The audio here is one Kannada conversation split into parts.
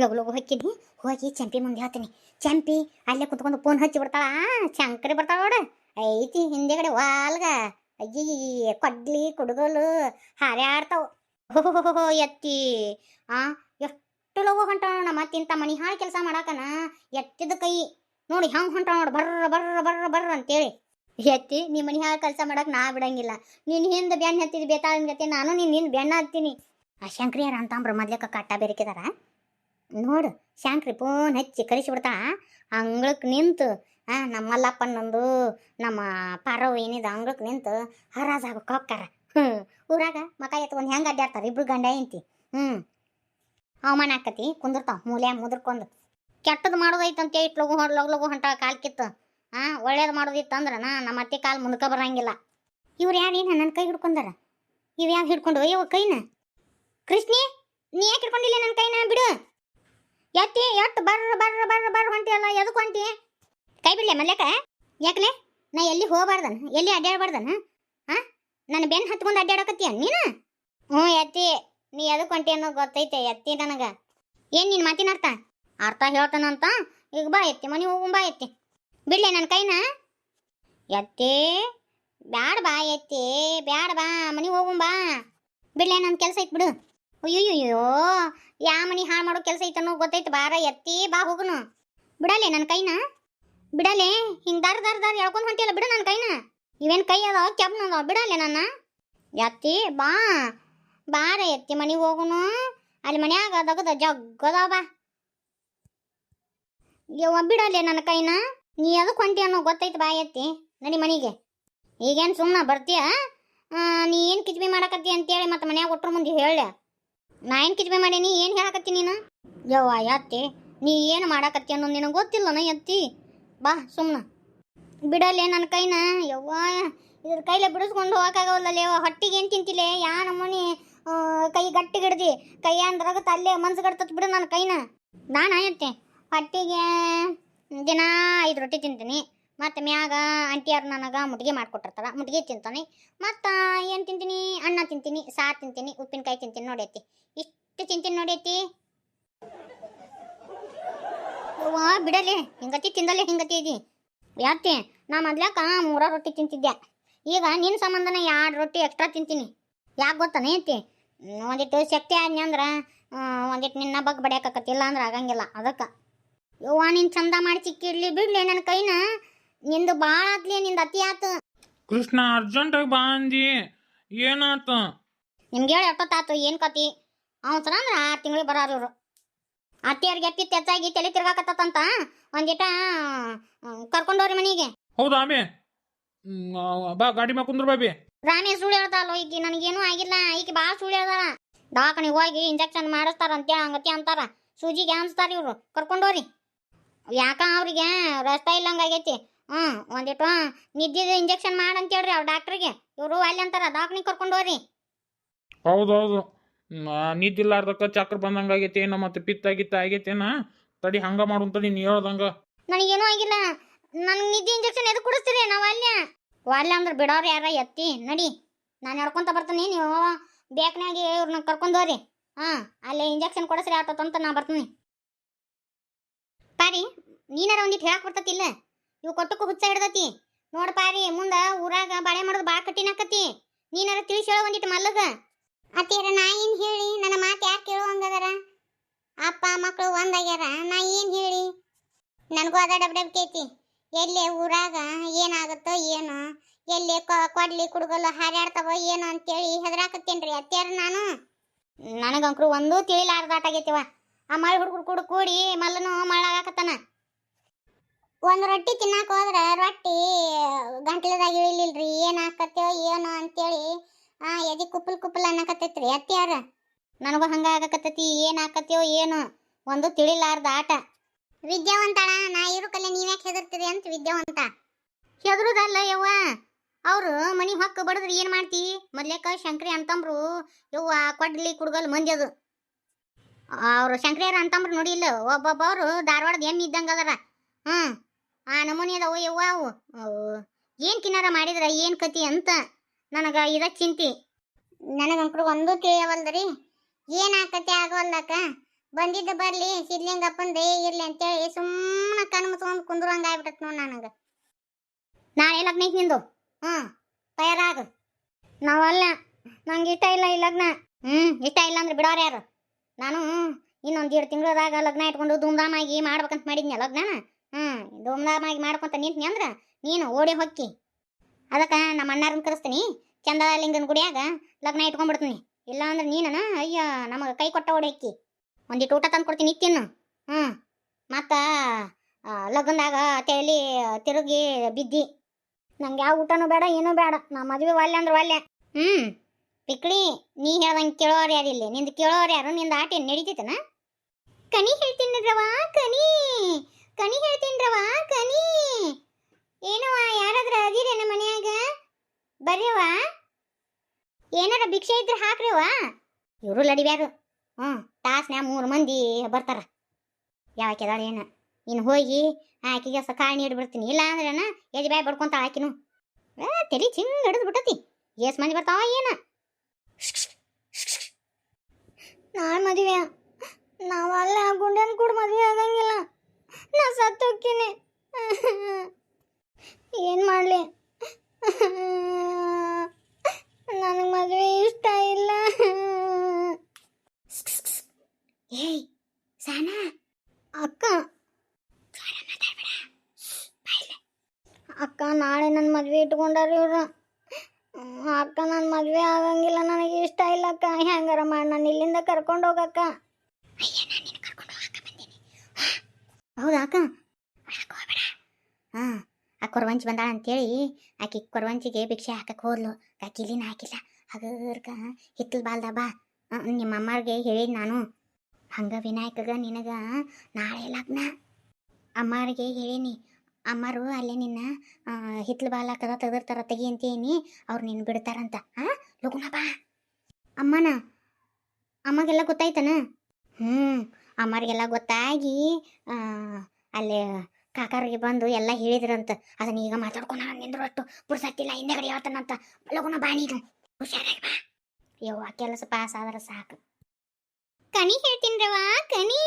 ಲಗು ಲಗು ಹೊಕ್ಕಿನಿ. ಹೋಗಿ ಚಂಪಿ ಮುಂದೆ ಹೇಳ್ತೀನಿ. ಚಂಪಿ ಅಲ್ಲೇ ಕುತ್ಕೊಂಡು ಫೋನ್ ಹಚ್ಚಿ ಬಿಡ್ತಾಳ. ಶಂಕರಿ ಬರ್ತಾಳ ನೋಡ, ಐತಿ ಹಿಂದೆಗಡೆ ವಾಲ್ಗ. ಅಯ್ಯ ಕೊಡ್ಲಿ ಕುಡುಗೋಲು ಹಾರ್ಯಾಡ್ತಾವ. ಹೋ ಎತ್ತಿ ಆ ಎಷ್ಟು ಲಗು ಹೊಂಟಾಳ. ಮತ್ತಿಂತ ಮನಿ ಹಾಳು ಕೆಲಸ ಮಾಡಾಕನ ಎತ್ತಿದ ಕೈ ನೋಡಿ ಹಂಗೆ ಹೊಂಟಾಳ ನೋಡು, ಬರ್ರ ಬರ್ರ ಬರ್ರ ಬರ್ರ ಅಂತೇಳಿ. ಎತ್ತಿ ನೀ ಮನಿ ಹಾಳು ಕೆಲಸ ಮಾಡಕ್ ನಾ ಬಿಡಂಗಿಲ್ಲ. ನೀನು ಹಿಂದೆ ಬೆನ್ನ ಹತ್ತಿದ್ ಬೇತಾಳಿನ ಗತಿ, ನಾನು ನೀನು ಹಿಂದೆ ಬೆನ್ನ ಹತ್ತೀನಿ. ಆ ಶಂಕ್ರಿ ಯಾರ ಅಂತಂಬ್ರ ಮೊದ್ಲಕ್ಕ ಕಟ್ಟ ಬೇರೆಕಿದಾರ ನೋಡು. ಶಂಕ್ರಿ ಫೋನ್ ಹಚ್ಚಿ ಕಳಿಸಿಬಿಡ್ತಾ. ಅಂಗಳಕ್ಕೆ ನಿಂತು ನಮ್ಮ ಮಲ್ಲಪ್ಪನೊಂದು ನಮ್ಮ ಪಾರವ್ ಏನಿದೆ ಅಂಗಳಕ್ಕೆ ನಿಂತು ಹರಾಜಾಗಕ್ಕೆ ಹೋಗ್ತಾರ. ಊರಾಗ ಮಕ ಎತ್ಕೊಂಡು ಹೆಂಗೆ ಅಡ್ಡಾಡ್ತಾರೆ ಇಬ್ರು ಗಂಡ ಹೆಂಡ್ತಿ. ಅವಮಾನ ಆಕತಿ ಕುಂದಿರ್ತಾವ ಮೂಲೆ ಮುದ್ರಕೊಂಡು. ಕೆಟ್ಟದ್ದು ಮಾಡೋದೈತಂತೆ ಇಟ್ಟು ಲಗು ಲಗು ಹೊಂಟ ಕಾಲು ಕಿತ್ತು. ಒಳ್ಳೇದು ಮಾಡೋದಿತ್ತಂದ್ರೆ ನಮ್ಮ ಅತ್ತೆ ಕಾಲು ಮುಂದಕ್ಕೆ ಬರಂಗಿಲ್ಲ. ಇವ್ರು ಯಾರೇನು ನನ್ನ ಕೈ ಹಿಡ್ಕೊಂಡಾರ? ಇವು ಯಾರು ಹಿಡ್ಕೊಂಡು ಇವ ಕೈನ? ಕೃಷ್ಣಿ ನೀ ಯಾಕೆ ಹಿಡ್ಕೊಂಡಿಲ್ಲ ನನ್ನ ಕೈನ? ಬಿಡು ಎತ್ತಿ ಎಟ್ಟು ಬರ್ರ ಬರ್ರ ಬರ್ರ ಬರ್ರ ಹೊಂಟಿ ಅಲ್ಲ, ಎದಕ್ಕೆ ಹೊಂಟಿ? ಕೈ ಬಿಡ್ಲೆ ಮಲ್ಯಾಕ. ಯಾಕಲೆ ನಾ ಎಲ್ಲಿ ಹೋಗ್ಬಾರ್ದನ, ಎಲ್ಲಿ ಅಡ್ಡಾಡ್ಬಾರ್ದನ? ನನ್ನ ಬೆನ್ನು ಹತ್ಕೊಂಡು ಅಡ್ಡಾಡಕತ್ತೀಯ ನೀನು? ಎತ್ತಿ ನೀ ಎದಕ್ಕೆ ಹೊಂಟಿ ಅನ್ನೋದು ಗೊತ್ತೈತೆ ಎತ್ತಿ ನನಗೆ. ಏನು ನಿನ್ನ ಮಾತಿನ ಅರ್ಥ? ಅರ್ಥ ಹೇಳ್ತಾನಂತ. ಈಗ ಬಾ ಎತ್ತಿ ಮನೆ ಹೋಗು, ಬಾ ಎತ್ತಿ. ಬಿಡ್ಲೆ ನನ್ನ ಕೈನ. ಎತ್ತಿ ಬ್ಯಾಡ ಬಾ ಎತ್ತಿ, ಬ್ಯಾಡ ಬಾ ಮನೆ ಹೋಗು ಬಾ. ಬಿಡ್ಲೆ ನನ್ನ ಕೆಲಸ ಐತೆ ಬಿಡು. ಅಯ್ಯೋಯ್ಯೋ ಯಾ ಮನಿ ಹಾಳು ಮಾಡೋ ಕೆಲಸ ಐತನೋ ಗೊತ್ತೈತೆ. ಬಾರ ಎತ್ತಿ ಬಾ ಹೋಗುನು. ಬಿಡಲೆ ನನ್ನ ಕೈನ, ಬಿಡಲೆ. ಹಿಂಗೆ ದಾರ ಎಳ್ಕೊಂಡು ಹೊಂಟಿಯಲ್ಲ, ಬಿಡು ನನ್ನ ಕೈನ. ಇವೇನು ಕೈ ಅದಾವ ಕೆಬ್ಬನ ಅದಾವ, ಬಿಡಲೆ ನನ್ನ. ಎತ್ತಿ ಬಾ ಬಾರ ಎತ್ತಿ ಮನೆಗೆ ಹೋಗುನು. ಅಲ್ಲಿ ಮನ್ಯಾಗ ದಗದ ಜಗ್ಗದಾವ ಬಾ. ಯವ್ವ ಬಿಡಲೆ ನನ್ನ ಕೈನ. ನೀ ಅದಕ್ಕೆ ಹೊಂಟಿ ಅನ್ನೋ ಗೊತ್ತೈತೆ. ಬಾ ಎತ್ತಿ ನಡಿ ಮನೆಗೆ. ಈಗೇನು ಸುಮ್ಮನೆ ಬರ್ತೀಯ? ನೀ ಏನು ಕಿಚ್ಬಿ ಮಾಡಕತ್ತಿ ಅಂತೇಳಿ ಮತ್ತೆ ಮನ್ಯಾಗ ಒಟ್ರ ಮುಂದೆ ಹೇಳ. ನಾ ಏನು ಕಿಚ್ಬಿ ಮಾಡೀನಿ? ಏನು ಹೇಳಕತ್ತಿ ನೀನು? ಯವ್ವ ಎತ್ತಿ ನೀ ಏನು ಮಾಡಕತ್ತಿ ಅನ್ನೋದು ನಿನಗೆ ಗೊತ್ತಿಲ್ಲನ ಎತ್ತಿ. ಬಾ ಸುಮ್ಮನೆ ಬಿಡಲೆ ನನ್ನ ಕೈನ. ಯವ್ವ ಇದ್ರ ಕೈಲೇ ಬಿಡಿಸ್ಕೊಂಡು ಹೋಗಕ್ಕಾಗವಲ್ಲೇ. ಹೊಟ್ಟಿಗೆ ಏನು ತಿಂತಿಲೆ? ಯಾ ನಮ್ಮನೆ ಕೈ ಗಟ್ಟಿಗಿಡ್ದಿ. ಕೈ ಅಂದ್ರಾಗತ್ತ ಅಲ್ಲೇ ಮನ್ಸು ಗಡ್ತತ್. ಬಿಡು ನನ್ನ ಕೈನ. ನಾನು ಎತ್ತಿ ಹೊಟ್ಟಿಗೆ ದಿನ 5 ರೊಟ್ಟಿ ತಿಂತೀನಿ. ಮತ್ತು ಮ್ಯಾಗ ಆಂಟಿಯವ್ರು ನನಗೆ ಮುಟ್ಗಿ ಮಾಡಿಕೊಟ್ಟಿರ್ತಾರ, ಮುಟ್ಗಿ ತಿಂತಾನೆ. ಮತ್ತು ಏನು ತಿಂತೀನಿ? ಅನ್ನ ತಿಂತೀನಿ, ಸಾರು ತಿಂತೀನಿ, ಉಪ್ಪಿನಕಾಯಿ ತಿಂತೀನಿ. ನೋಡೈತಿ ಇಷ್ಟು ತಿಂತೀನಿ ನೋಡೈತಿ. ವಾ ಬಿಡಲೆ ಹಿಂಗತಿ ತಿಂದಲೆ ಹಿಂಗತಿ ಇದಿ. ಯಾಕೆ ನಾ ಮೊದ್ಲಾಕ 3 ರೊಟ್ಟಿ ತಿಂತಿದ್ದೆ. ಈಗ ನಿನ್ನ ಸಂಬಂಧನ 2 ರೊಟ್ಟಿ ಎಕ್ಸ್ಟ್ರಾ ತಿಂತೀನಿ. ಯಾಕೆ ಗೊತ್ತಾನೆ ಐತಿ? ಒಂದಿಟ್ಟು ಶಕ್ತಿ ಆದ್ನಿ ಅಂದ್ರೆ ಒಂದಿಟ್ಟು ನಿನ್ನ ಬಗ್ಗೆ ಬಡಿಯಾಕತ್ತಿಲ್ಲ ಅಂದ್ರೆ ಆಗಂಗಿಲ್ಲ. ಅದಕ್ಕೆ ಯವ್ವ ನೀನು ಚಂದ ಮಾಡಿ ಚಿಕ್ಕಿಡ್ಲಿ. ಬಿಡ್ಲಿ ನನ್ನ ಕೈನ. ನಿಂದು ಭಾಳ ಆತ್ಲಿ, ನಿಂದು ಅತಿ ಆತು. ಕೃಷ್ಣ ಅರ್ಜೆಂಟಾಗಿ ಬಾ ಅಂದಿ, ಏನಾತು? ನಿಮ್ಗೆ ಹೇಳಿ ಎಷ್ಟೊತ್ತಾತು? ಏನು ಕತಿ? ಅವಸರ ಅಂದ್ರೆ 6 ತಿಂಗಳಿಗೆ ಬರೋರು ಇವರು. ಅತ್ತಿಯವ್ರಿಗೆ ಎತ್ತಿ ಹೆಚ್ಚಾಗಿ ತಲೆ ತಿರ್ಗಾಕತ್ತಂತ ಒಂದಿಟ ಕರ್ಕೊಂಡವ್ರಿ ಮನೆಗೆ. ಹೌದಾ ಬೇ? ಬಾ ಗಾಡಿ ಮ್ಯಾಗ ಕುಂದ್ರ ಬಾಬಿ. ರಾಮೇ ಸುಳ್ಳು ಹೇಳ್ತಾರಲ್ಲ ಈಗ. ನನಗೇನು ಆಗಿಲ್ಲ. ಈಗ ಭಾಳ ಸುಳ್ಳು ಹೇಳ್ದಾರ. ದವಾಖಾನಿಗೆ ಹೋಗಿ ಇಂಜೆಕ್ಷನ್ ಮಾಡಿಸ್ತಾರ ಅಂತೇಳಿ ಹಂಗತಿ ಅಂತಾರ. ಸೂಜಿಗೆ ಅನ್ಸ್ತಾರ ಇವರು. ಕರ್ಕೊಂಡೋರಿ. ಯಾಕ ಅವ್ರಿಗೆ ರಸ್ತ ಇಲ್ಲಂಗಾಗೈತಿ. ಒಂದಿಟ್ಟು ನಿದ್ದಿದ ಇಂಜೆಕ್ಷನ್ ಮಾಡಂತೇಳ್ರಿ ಅವ್ರು ಡಾಕ್ಟ್ರಿಗೆ. ಇವರು ಅಲ್ಲಿ ಅಂತಾರ. ದವಾಖಾನಿಗೆ ಕರ್ಕೊಂಡೋರಿ. ಹೌದೌದು, ನಿದ್ದಿಲ್ಲಾರ್ದಕ್ಕ ಚಕ್ರ ಬಂದಂಗಾಗೈತಿ ಏನೋ, ಮತ್ತೆ ಪಿತ್ತ ಗಿತ್ತ ಆಗೈತೇನ. ತಡಿ ಹಂಗ ಮಾಡು ತಡಿ ನೀ ಹೇಳ್ದಂಗ. ನನಗೇನೂ ಆಗಿಲ್ಲ. ನನಗೆ ನಿದ್ದೆ ಇಂಜೆಕ್ಷನ್ ಎದು ಕುಡಿಸ್ತೀರಿ? ನಾವು ಅಲ್ಲ ಅಂದ್ರೆ ಬಿಡೋರು ಯಾರ ಎತ್ತಿ. ನಡಿ ನಾನು ಹೇಳ್ಕೊಂತ ಬರ್ತೀನಿ. ನೀವು ಬೇಕನಾಗಿ ಇವ್ರನ್ನ ಕರ್ಕೊಂಡೋರಿ. ಅಲ್ಲೇ ಇಂಜೆಕ್ಷನ್ ಕೊಡಿಸ್ರಿ ಆತಂತ ನಾ ಬರ್ತೀನಿ. ಪಾರಿ ನೀನಾರ ಒಂದಿಟ್ಟು ಹೇಳಕ್ ಬರ್ತತಿಲ್ಲ? ಇವು ಕೊಟ್ಟಕ್ಕೂ ಹುಚ್ಚ ಹಿಡ್ದತಿ ನೋಡು ಪಾರಿ. ಮುಂದೆ ಊರಾಗ ಬಾಳೆ ಮಾಡೋದು ಭಾಳ ಕಠಿಣ ಆಕತಿ. ನೀನಾರ ತಿಳಿಸಿ ಹೇಳೋ ಒಂದಿಟ್ಟು ಮಲ್ಲಗ. ಅತ್ತೀರ ನಾ ಏನು ಹೇಳಿ? ನನ್ನ ಮಾತು ಯಾರು ಕೇಳುವಂಗದಾರ? ಅಪ್ಪ ಮಕ್ಕಳು ಒಂದಾಗ್ಯಾರ. ನಾ ಏನು ಹೇಳಿ? ನನಗೂ ಅದ ಡಬ್ಡಬ್ಕೈತಿ. ಎಲ್ಲೇ ಊರಾಗ ಏನಾಗುತ್ತೋ ಏನೋ, ಎಲ್ಲೇ ಕೊಡ್ಲಿ ಕುಡುಗಲು ಹಾರಾಡ್ತಾವೋ ಏನೋ ಅಂತೇಳಿ ಹೆದರಾಕತ್ತೇನ್ರಿ ಅತ್ಯಾರ ನಾನು. ನನಗಂಕ್ರು ಒಂದೂ ತಿಳಿಲಾರ್ದಾಟಾಗೈತಿವ. ಆ ಮಳೆ ಹುಡುಗರು ಕೂಡಿ ಮಲ್ಲನು ಮಳ್ಳಾಗಕತ್ತಾನ. ಒಂದು ರೊಟ್ಟಿ ತಿನ್ನಾಕ ಹೋದ್ರೆ ರೊಟ್ಟಿ ಗಂಟ್ಲದಾಗ ಇಳಿಲಿಲ್ರಿ. ಏನಾಕತ್ತೋ ಏನೋ ಅಂತೇಳಿ ಎದಿ ಕುಪ್ಪಲ್ ಅನ್ನಕತ್ತೈತ್ರಿ ಅತ್ಯಾರ. ನನಗೂ ಹಂಗ ಆಗಕತ್ತೈತಿ. ಏನಾಕತ್ತೋ ಏನೋ ಒಂದು ತಿಳಿಲಾರ್ದ ಆಟ. ವಿದ್ಯಾವಂತಳ ನಾ ಇರು ಕಲೆ, ನೀವ್ಯಾಕೆ ಹೆದರ್ತೀರಿ ಅಂತ ವಿದ್ಯಾವಂತ. ಹೆದರುದಲ್ಲ ಯವ್ವ. ಅವರು ಮನಿ ಹೊಕ್ಕ ಬಡದ್ರಿ ಏನು ಮಾಡ್ತಿ? ಮೊದ್ಲೇಕ ಶಂಕರಿ ಅಂತಂಬ್ರು ಯವ್ವ ಕೊಡ್ಲಿ ಕುಡ್ಗಲ್ ಮಂದಿ ಅದು. ಅವರು ಶಂಕರಿಯರ ಅಂತಂಬ್ರು ನೋಡಿ ಇಲ್ಲ, ಒಬ್ಬೊಬ್ಬರು ಧಾರವಾಡದ ಎಮ್ಮೆ ಇದ್ದಂಗೆ ಅದಾರ. ಆ ನಮೂನಿ ಅದಾವು ಯವ್ವ. ಅವು ಏನು ಕಿನ್ನಾರ ಮಾಡಿದ್ರ ಏನು ಕತಿ ಅಂತ ನನಗೆ ಇದ ಚಿಂತಿ. ನನಗಂಕ್ರು ಒಂದೂ ತಿಳಿಯವಲ್ದ್ರಿ. ಏನಾಕತಿ ಆಗವಲ್ಲಕ. ಬಂದಿದ್ದ ಬರ್ಲಿ ಸಿದ್ಲಿಂಗಪ್ಪಂದೇ ಇರ್ಲಿ ಅಂತೇಳಿ ಸುಮ್ಮನೆ ಕಣ್ಣು ಮುಚ್ಕೊಂಡು ಕುಂದ್ರಂಗ ಆಗ್ಬಿಟ್ಟತ್ ನೋಡ್ ನನಗ. ನಾಳೆ ಲಗ್ನ ಐತಿ ನಿಂದು. ತಯಾರಾಗ. ನಾವಲ್ಲ, ನಂಗೆ ಇಷ್ಟ ಇಲ್ಲ ಈ ಲಗ್ನ. ಇಷ್ಟ ಇಲ್ಲ ಅಂದ್ರೆ ಬಿಡೋರು ಯಾರು? ನಾನು ಇನ್ನೊಂದು 2 ತಿಂಗಳದಾಗ ಲಗ್ನ ಇಟ್ಕೊಂಡು ಧೂಮ್ಧಾಮಾಗಿ ಮಾಡ್ಬೇಕಂತ ಮಾಡಿದ್ನಿ ಲಗ್ನನ. ಧೂಮ್ಧಾಮಾಗಿ ಮಾಡ್ಕೊಂತ ನಿಂತ್ನಿ ಅಂದ್ರೆ ನೀನು ಓಡಿ ಹೊಕ್ಕಿ. ಅದಕ್ಕೆ ನಮ್ಮ ಅಣ್ಣಾರನ್ನ ಕರೆಸ್ತೀನಿ, ಚಂದಲಿಂಗನ ಗುಡಿಯಾಗ ಲಗ್ನ ಇಟ್ಕೊಂಡ್ಬಿಡ್ತೀನಿ. ಇಲ್ಲ ಅಂದ್ರೆ ನೀನನ ಅಯ್ಯ ನಮಗೆ ಕೈ ಕೊಟ್ಟ ಓಡಕ್ಕಿ. ಒಂದಿಟ್ಟು ಊಟ ತಂದು ಕೊಡ್ತೀನಿ ತಿನ್ನು. ಮತ್ತು ಲಗ್ನದಾಗ ತೇಲಿ ತಿರುಗಿ ಬಿದ್ದಿ. ನಂಗೆ ಯಾವ ಊಟನೂ ಬೇಡ, ಏನೂ ಬೇಡ. ನಾ ಮದುವೆ ಒಲ್ಲೆ ಅಂದ್ರೆ ಒಲ್ಲೆ. ಪಿಕ್ಳಿ, ನೀ ಹೇಳ್ದಂಗೆ ಕೇಳೋರು ಯಾರಿಲ್ಲ. ನಿಂದು ಕೇಳೋರು ಯಾರು? ನಿಂದು ಆಟ ಏನು ನಡೀತೈತನ? ಕನಿ ಹೇಳ್ತೀನಿ ರವಾ, ಕನಿ ಹೇಳ್ತೀನಿ ರವಾ, ಕನಿ. ಏನವ, ಯಾರಾದ್ರೂ ಅದಿರೇನ ಮನ್ಯಾಗ? ಬರ್ರಿವ, ಏನಾರ ಭಿಕ್ಷೆ ಇದ್ರೆ ಹಾಕ್ರಿವ. ಇವರು ಲಡಿಬ್ಯಾರು. ತಾಸ್ನ್ಯಾ 3 ಮಂದಿ ಬರ್ತಾರ. ಯಾವಾಕೆದಾಳ ಏನ? ಇನ್ನು ಹೋಗಿ ಆಕಿಗೆ ಕಾಳು ನೀಡ್ಬಿಡ್ತೀನಿ. ಇಲ್ಲ ಅಂದ್ರೇನ ಎಜ್ ಬಾಯ್ ಬಡ್ಕೊಂತಾಳ ಆಕಿನು. ತಲೆ ಚಿಂಗ್ ಹಿಡಿದು ಬಿಟ್ಟತಿ. ಎಷ್ಟು ಮಂದಿ ಬರ್ತಾವ ಏನ? ನಾಳೆ ಮದುವೆ. ನಾವಲ್ಲ ಗುಂಡನ್ ಕೂಡ ಮದುವೆ ಆಗಂಗಿಲ್ಲ. ನಾ ಸತ್ತು ಹೋಗ್ತೀನಿ. ಏನು ಮಾಡಲಿ? ನನಗೆ ಮದುವೆ ಇಷ್ಟ ಇಲ್ಲ. ಏಯ್ ಸಾನಾ, ಅಕ್ಕ ಅಕ್ಕ ನಾಳೆ ನನ್ನ ಮದುವೆ ಇಟ್ಕೊಂಡಾರ ಇವ್ರು. ಅಕ್ಕ ನನ್ನ ಮದುವೆ ಆಗಂಗಿಲ್ಲ, ನನಗೆ ಇಷ್ಟ ಇಲ್ಲ ಅಕ್ಕ. ಹೆಂಗಾರ ಮಾಡಿ ನಾನು ಇಲ್ಲಿಂದ ಕರ್ಕೊಂಡು ಹೋಗಕ್ಕ. ಹೌದಾ ಅಕ್ಕ? ಆ ಕೊರವಂಚಿ ಬಂದಾಳ ಅಂತೇಳಿ ಆಕಿ ಕೊರವಂಚಿಗೆ ಭಿಕ್ಷೆ ಹಾಕಕ್ಕೆ ಹೋದ್ಲು. ಆಕಿ ಇಲ್ಲಿನ ಹಾಕಿಲ್ಲ. ಹಗರ್ಕ ಹಿತ್ತಲ್ ಬಾಲ್ದ ಬಾ. ನಿಮ್ಮ ಅಮ್ಮಾರಿಗೆ ಹೇಳಿದ್ ನಾನು. ಹಂಗ ವಿನಾಯಕಗ ನಿನಗ ನಾಳೆ ಲಗ್ನ. ಅಮ್ಮಾರಿಗೆ ಹೇಳೀನಿ. ಅಮ್ಮಾರು ಅಲ್ಲೇ ನಿನ್ನ ಹಿತ್ತಲು ಬಾಲ ಕದ ತೆಗೆದಿರ್ತಾರ, ತೆಗಿ ಅಂತೇನಿ. ಅವ್ರು ನಿನ್ನ ಬಿಡ್ತಾರಂತ. ಲಗುನ ಬಾ. ಅಮ್ಮಗೆಲ್ಲ ಗೊತ್ತಾಯ್ತನ? ಅಮ್ಮರಿಗೆಲ್ಲ ಗೊತ್ತಾಗಿ ಅಲ್ಲೇ ಕಾಕಾರಿಗೆ ಬಂದು ಎಲ್ಲ ಹೇಳಿದ್ರಂತ. ಅದನ್ನ ಈಗ ಮಾತಾಡ್ಕೊಂಡು ನಿಂದ್ರು ಅಷ್ಟು ಪುರ್ಸತ್ತಿಲ್ಲ. ಹಿಂದೆಗಡೆ ಹೇಳ್ತಾನಂತ. ಲಗುನ ಬಾ ನೀನು, ಹುಷಾರಾಗಿ ಬಾ. ಯವ್ವ ಕೆಲಸ ಪಾಸ್ ಆದ್ರೆ ಸಾಕು. ಕನಿ ಹೇಳ್ತೀನಿ ರವಾ, ಕನಿ.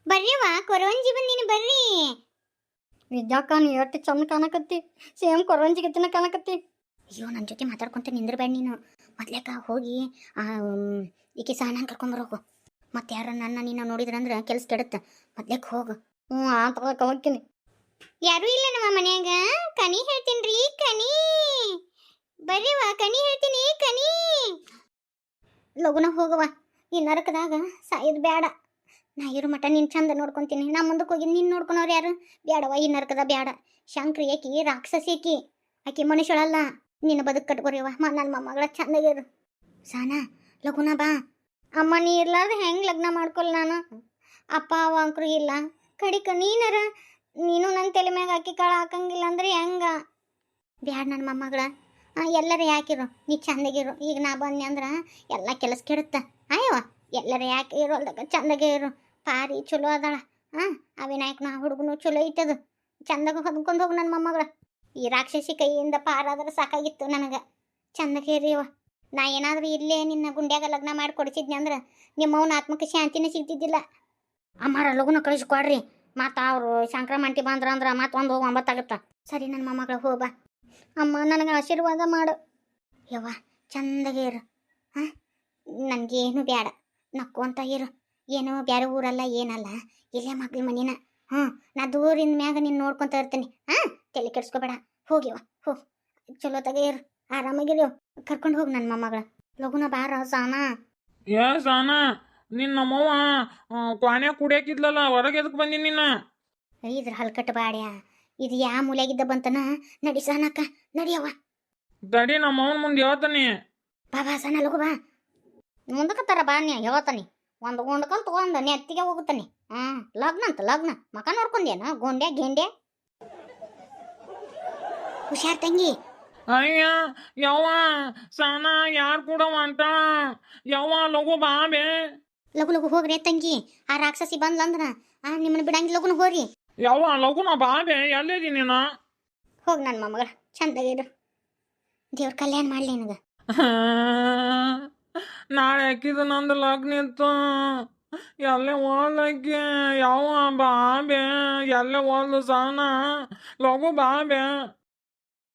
ಬರ್ರಿವಾ, ಕೊರವಂಜಿ ಬಂದೀನಿ, ಬರ್ರಿ. ನಿಜಕ್ಕ ನೀ ಎಷ್ಟು ಚಂದ ಕಾಣಕತ್ತಿ. ಸೇಮ್ ಕೊರವಂಜಿ ಗತ್ತಿನ ಕಾಣಕತ್ತಿ. ಅಯ್ಯೋ, ನನ್ನ ಜೊತೆ ಮಾತಾಡ್ಕೊಂತ ನಿಂದ್ರಬೇಡ ನೀನು. ಮೊದ್ಲೇಕ ಹೋಗಿ ಈಕೆ ಸಹನ ಕರ್ಕೊಂಬರೋಗು. ಮತ್ತೆ ಯಾರ ನನ್ನ ನೀನು ನೋಡಿದ್ರಂದ್ರೆ ಕೆಲಸ ಕೆಡುತ್ತೆ. ಮೊದ್ಲೇಕ್ ಹೋಗು. ಆತ ಹೋಗ್ತೀನಿ. ಯಾರೂ ಇಲ್ಲ ನಮ್ಮ ಮನ್ಯಾಗ. ಕನಿ ಹೇಳ್ತೀನಿ ರೀ, ಕನಿ. ಬರ್ರಿವಾ, ಕನಿ ಹೇಳ್ತೀನಿ, ಕನಿ. ಲಗುನ ಹೋಗವ. ಈ ನರಕದಾಗ ಸಾಯೋದು ಬೇಡ. ನಾ ಇರೋ ಮಟ ನೀನು ಚಂದ ನೋಡ್ಕೊತೀನಿ. ನಾ ಮುಂದಕ್ಕೆ ಹೋಗಿ ನೀನು ನೋಡ್ಕೊಳೋರು ಯಾರು? ಬೇಡವ, ಈ ನರಕದ ಬೇಡ. ಶಂಕ್ರಿ ಆಕಿ ರಾಕ್ಷಸಿ. ಆಕಿ ಮನುಷ್ಯಳಲ್ಲ. ನಿನ್ನ ಬದುಕು ಕಟ್ಕೊರಿವ. ನನ್ನ ಮೊಮ್ಮಗಳ ಚಂದಾಗಿರು. ಸಾನಾ, ಲಗುನ ಬಾ. ಅಮ್ಮ ನೀ ಇರ್ಲಾರ್ದು ಹೆಂಗೆ ಲಗ್ನ ಮಾಡ್ಕೊಲ್ಲ ನಾನು? ಅಪ್ಪ ಅವ ಅಂಕರು ಇಲ್ಲ. ಕಡಿಕ ನೀನರ ನೀನು ನನ್ನ ತಲೆ ಮ್ಯಾಗ ಹಾಕಿ ಕಾಳು ಹಾಕಂಗಿಲ್ಲ ಅಂದ್ರೆ ಹೆಂಗ? ಬ್ಯಾಡ ನನ್ನ ಮೊಮ್ಮಗಳ. ಎಲ್ಲರ ಯಾಕಿರು, ನೀ ಚಂದಾಗಿರು. ಈಗ ನಾ ಬಂದೆ ಅಂದ್ರೆ ಎಲ್ಲ ಕೆಲಸ ಕೆಡುತ್ತ. ಅಯ್ಯವ, ಎಲ್ಲರ ಯಾಕೆ ಇರೋಲ್ದಾಗ ಚಂದಾಗೆ ಇರು. ಪಾರಿ ಚಲೋ ಅದಾಳ. ಆ ವಿನಾಯಕನ ಹುಡುಗನು ಚಲೋ ಐತದು. ಚಂದಾಗ ಹೊದ್ಕೊಂಡು ಹೋಗು ನನ್ನ ಮೊಮ್ಮಗಳ. ಈ ರಾಕ್ಷಸಿ ಕೈಯಿಂದ ಪಾರಾದ್ರೆ ಸಾಕಾಗಿತ್ತು ನನಗೆ. ಚಂದಾಗೆ ಇರಿಯವ. ನಾ ಏನಾದರೂ ಇಲ್ಲೇ ನಿನ್ನ ಗುಂಡ್ಯಾಗ ಲಗ್ನ ಮಾಡಿ ಕೊಡಿಸಿದ್ನಿ ಅಂದ್ರೆ ನಿಮ್ಮವನ ಆತ್ಮಕ್ಕೆ ಶಾಂತಿನೇ ಸಿಗ್ತಿದ್ದಿಲ್ಲ. ಅಮ್ಮಾರ ಲಗುನ ಕಳಿಸ್ಕೊಡ್ರಿ. ಮತ್ತು ಅವರು ಸಂಕ್ರಮಂಟಿ ಬಂದ್ರಂದ್ರೆ ಮತ್ತೆ 1 ಆಗುತ್ತೆ. ಸರಿ ನನ್ನ ಮೊಮ್ಮಗಳ, ಹೋಗ್ಬಾ. ಅಮ್ಮ ನನಗೆ ಆಶೀರ್ವಾದ ಮಾಡು. ಯವ್ವ ಚಂದಾಗೆ ಇರು. ನನಗೇನು ಬೇಡ, ನಕ್ಕೊಂತ ಇರು. ಏನೋ ಬೇರೆ ಊರಲ್ಲ ಏನಲ್ಲ, ಇಲ್ಲೇ ಮಗ್ಳ ಮನಿನ. ನಾ ದೂರಿಂದ ಮ್ಯಾಗ ನೀನು ನೋಡ್ಕೊತ ಇರ್ತೀನಿ. ತಲೆ ಕೆಡ್ಸ್ಕೊಬೇಡ. ಹೋಗಿವ, ಹೋಗಿ ಚಲೋತಾಗೆ ಇರು, ಆರಾಮಾಗಿರಿ. ಕರ್ಕೊಂಡು ಹೋಗಿ ನನ್ನ ಮೊಮ್ಮಗಳ. ಲಗುನ ಬಾರ ಸಾನಾ. ಏ ಸಾನಾ, ನಿನ್ನ ನಮ್ಮವ್ವ ಕ್ವಾನ್ಯಾಗ ಕುಡಿಯಾಕಿದ್ಲಲ್ಲ, ಹೊರಗೆ ಎದಕ್ಕೆ ಬಂದಿ ನೀನು? ಇದ್ರ ಹಲ್ಕಟ್ಟು ಬಾಡ್ಯಾ, ಇದು ಯಾ ಮೂಲೆಯಾಗಿದ್ದ ಬಂತನ? ನಡಿ ಸಾನಕ್ಕ, ನಡಿಯವ್ವ. ತಡಿ, ನಮ್ಮವನ ಮುಂದೆ ಹೇಳ್ತಾನೆ. ಬಾ ಸಾನ, ಲಗು ಬಾ. ಮುಂದಕ್ಕತ್ತಾರ ಬಾ. ನೀ ಹೇಳ್ತಾನೆ. ಒಂದು ಗುಂಡ್ಕಂತ ಒಂದು ನೆತ್ತಿಗೆ ಹೋಗುತ್ತಾನೆ. ಲಗ್ನ ಅಂತ ಲಗ್ನ ಮಕ ನೋಡ್ಕೊಂಡೇನ? ಗೋಂಡ್ಯಾ ಗೆಂಡ್ಯಾ. ಹುಷಾರ್ ತಂಗಿ. ಅಯ್ಯ ಯವ್ವ, ಸಾನಾ ಯಾರು ಕೂಡ ಹೊಂಟ? ಯವ್ವ ಲಗು ಬಾ ಬೇ. ಲಗು ಹೋಗ್ರಿ ತಂಗಿ. ಆ ರಾಕ್ಷಸಿ ಬಂದ್ಲಂದ್ರ ನಿಮ್ಮನ್ನ ಬಿಡಂಗಿಲ್ಲ. ಲಗುನ ಹೋರಿ. ಯವ್ವ ಲಗುನ ಬಾ ಬೇ. ಎಲ್ಲಿದಿ ನೀನು? ಹೋಗಿ ನನ್ನ ಮೊಮ್ಮಗಳ ಚಂದಾಗಿರು. ದೇವ್ರ ಕಲ್ಯಾಣ ಮಾಡ್ಲಿ ನಿನಗ. ನಾಳೆ ಅಕ್ಕಿದು ನಂದು ಲಗ್ನ ಇತ್ತು ಎಲ್ಲೇ ಓದ್ಲಕ್ಕೆ ಯಾವ ಬಾ ಬೇ ಎಲ್ಲೇ ಓದ್ಲು ಸಹನ ಲಘು ಬಾ ಬೇ